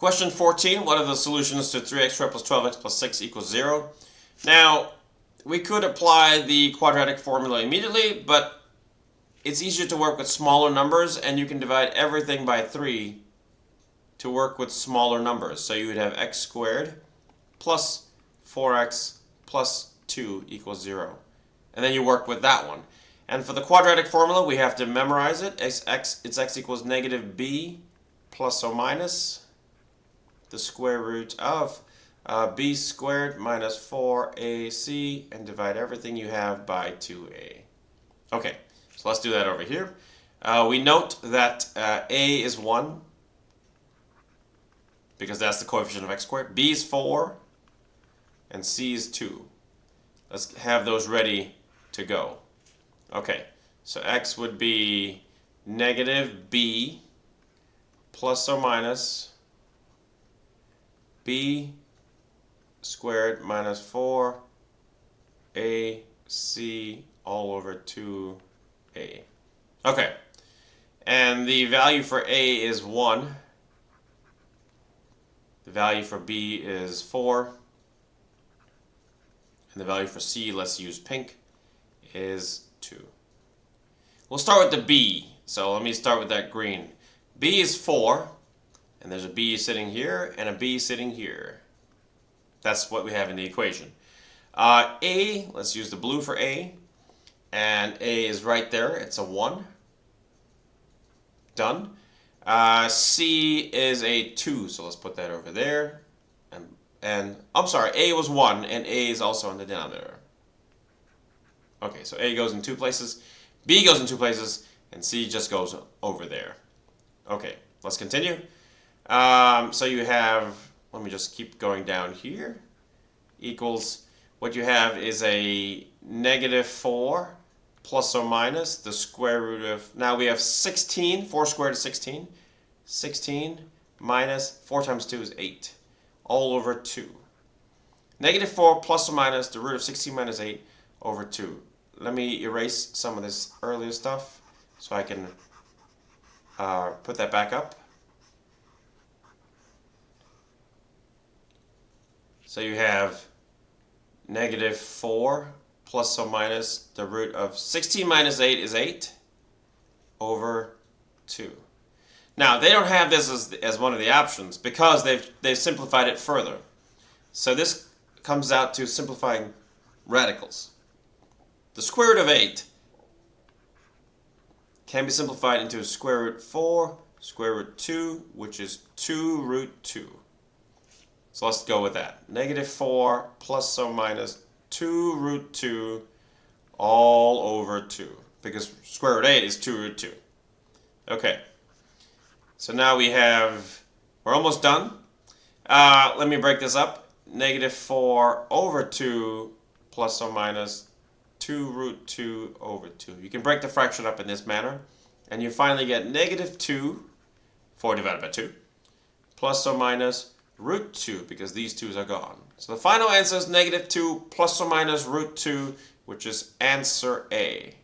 Question 14, what are the solutions to 3x squared plus 12x plus 6 equals 0? Now, we could apply the quadratic formula immediately, but it's easier to work with smaller numbers, and you can divide everything by 3 to work with smaller numbers. So you would have x squared plus 4x plus 2 equals 0. And then you work with that one. And for the quadratic formula, we have to memorize it. It's x equals negative b plus or minus the square root of b squared minus 4ac, and divide everything you have by 2a. Okay, so let's do that over here. We note that a is 1, because that's the coefficient of x squared. B is 4, and c is 2. Let's have those ready to go. Okay, so x would be negative b plus or minus b squared minus 4ac all over 2a. Okay, and the value for a is 1. The value for b is 4. And the value for c, let's use pink, is 2. We'll start with the b. So let me start with that green. B is 4. And there's a b sitting here and a b sitting here. That's what we have in the equation. A, let's use the blue for a. And a is right there. It's a 1. Done. C is a 2, so let's put that over there. And I'm sorry, a was 1, and a is also in the denominator. Okay, so a goes in 2 places, b goes in 2 places, and c just goes over there. Okay, let's continue. So you have, let me just keep going down here, equals, what you have is a negative 4 plus or minus the square root of, now we have 16, 4 squared is 16, 16 minus 4 times 2 is 8, all over 2. Negative 4 plus or minus the root of 16 minus 8 over 2. Let me erase some of this earlier stuff so I can put that back up. So you have negative 4 plus or minus the root of 16 minus 8 is 8 over 2. Now, they don't have this as one of the options because they've simplified it further. So this comes out to simplifying radicals. The square root of 8 can be simplified into square root 4, square root 2, which is 2 root 2. So let's go with that. Negative 4 plus or minus 2 root 2 all over 2. Because square root 8 is 2 root 2. Okay. So now we're almost done. Let me break this up. Negative 4 over 2 plus or minus 2 root 2 over 2. You can break the fraction up in this manner. And you finally get negative 2, 4 divided by 2, plus or minus root 2, because these 2's are gone. So the final answer is negative 2 plus or minus root 2, which is answer A.